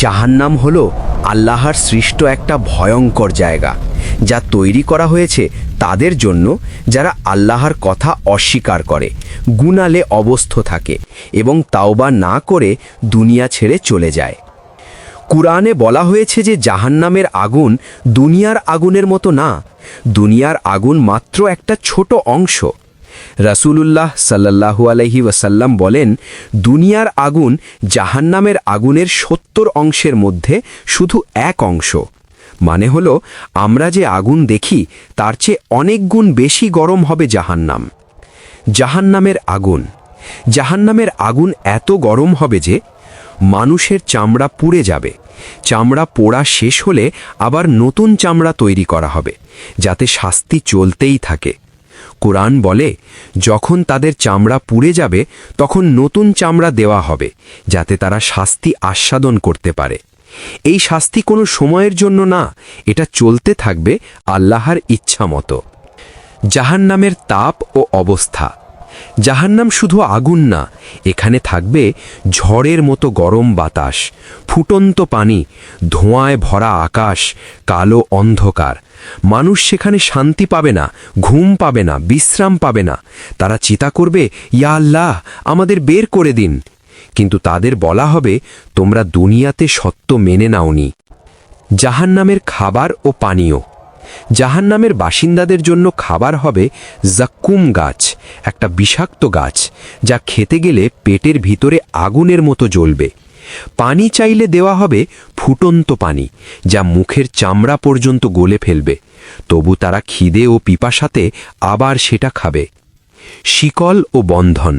জাহান্নাম হলো আল্লাহর সৃষ্ট একটা ভয়ঙ্কর জায়গা, যা তৈরি করা হয়েছে তাদের জন্য যারা আল্লাহর কথা অস্বীকার করে, গুনালে অবস্থ থাকে এবং তাওবা না করে দুনিয়া ছেড়ে চলে যায়। কুরআনে বলা হয়েছে যে জাহান্নামের আগুন দুনিয়ার আগুনের মতো না, দুনিয়ার আগুন মাত্র একটা ছোট অংশ। রাসূলুল্লাহ সাল্লাল্লাহু আলাইহি ওয়াসাল্লাম বলেন, দুনিয়ার আগুন জাহান্নামের আগুনের ৭০ অংশের মধ্যে শুধু এক অংশ। মানে হলো, আমরা যে আগুন দেখি তার চেয়ে অনেক গুণ বেশি গরম হবে জাহান্নাম। জাহান্নামের আগুন এত গরম হবে যে মানুষের চামড়া পুড়ে যাবে। চামড়া পোড়া শেষ হলে আবার নতুন চামড়া তৈরি করা হবে, যাতে শাস্তি চলতেই থাকে। কুরআন বলে, যখন তাদের চামড়া পুড়ে যাবে তখন নতুন চামড়া দেওয়া হবে, যাতে তারা শাস্তি আস্বাদন করতে পারে। এই শাস্তি কোনো সময়ের জন্য না, এটা চলতে থাকবে আল্লাহর ইচ্ছা মতো। জাহান্নামের তাপ ও অবস্থা। জাহান্নাম শুধু আগুন না, এখানে থাকবে ঝড়ের মতো গরম বাতাস, ফুটন্ত পানি, ধোঁয়ায় ভরা আকাশ, কালো অন্ধকার। মানুষ সেখানে শান্তি পাবে না, ঘুম পাবে না, বিশ্রাম পাবে না। তারা চিন্তা করবে, ইয়া আল্লাহ, আমাদের বের করে দিন। কিন্তু তাদের বলা হবে, তোমরা দুনিয়াতে সত্য মেনে নাওনি। জাহান্নামের খাবার ও পানীয়। জাহান্নামের বাসিন্দাদের জন্য খাবার হবে জাক্কুম গাছ, একটা বিষাক্ত গাছ, যা খেতে গেলে পেটের ভিতরে আগুনের মতো জ্বলবে। পানি চাইলে দেওয়া হবে ফুটন্ত পানি, যা মুখের চামড়া পর্যন্ত গলে ফেলবে। তবু তারা খিদে ও পিপাসাতে আবার সেটা খাবে। শিকল ও বন্ধন।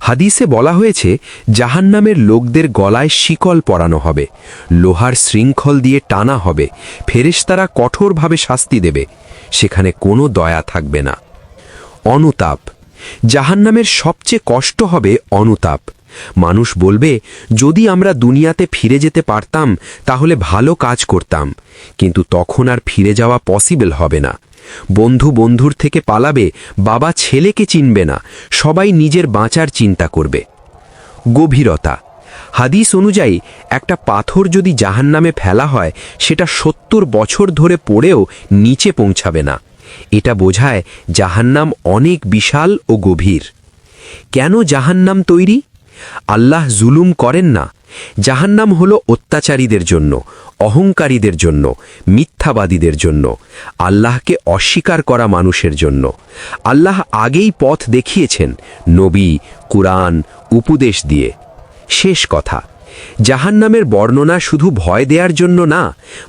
হাদিসে বলা হয়েছে, জাহান্নামের লোকদের গলায় শিকল পরানো হবে, লোহার শৃঙ্খল দিয়ে টানা হবে, ফেরেশতারা কঠোরভাবে শাস্তি দেবে। সেখানে কোনো দয়া থাকবে না। অনুতাপ। জাহান্নামের সবচেয়ে কষ্ট হবে অনুতাপ। মানুষ বলবে, যদি আমরা দুনিয়াতে ফিরে যেতে পারতাম তাহলে ভালো কাজ করতাম, কিন্তু তখন আর ফিরে যাওয়া পসিবল হবে না। বন্ধু বন্ধুর থেকে পালাবে, বাবা ছেলেকে চিনবে না, সবাই নিজের বাঁচার চিন্তা করবে। গভীরতা। হাদিস অনুযায়ী একটা পাথর যদি জাহান্নামে ফেলা হয়, সেটা ৭০ বছর ধরে পড়েও নিচে পৌঁছাবে না। এটা বোঝায় জাহান্নাম অনেক বিশাল ও গভীর। কেন জাহান্নাম তৈরি? আল্লাহ জুলুম করেন না। জাহান্নাম হলো অত্যাচারীদের জন্য, অহংকারীদের জন্য, মিথ্যাবাদীদের জন্য, আল্লাহকে অস্বীকার করা মানুষের জন্য। আল্লাহ আগেই পথ দেখিয়েছেন, নবী, কুরআন, উপদেশ দিয়ে। শেষ কথা, জাহান্নামের বর্ণনা শুধু ভয় দেওয়ার জন্য না,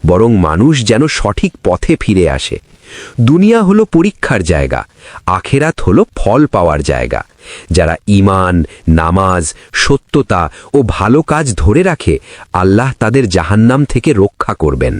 বরং মানুষ যেন সঠিক পথে ফিরে আসে। দুনিয়া হলো পরীক্ষার জায়গা, আখেরাত হলো ফল পাওয়ার জায়গা। যারা ঈমান, নামাজ, সত্যতা ও ভালো কাজ ধরে রাখে, আল্লাহ তাদের জাহান্নাম থেকে রক্ষা করবেন।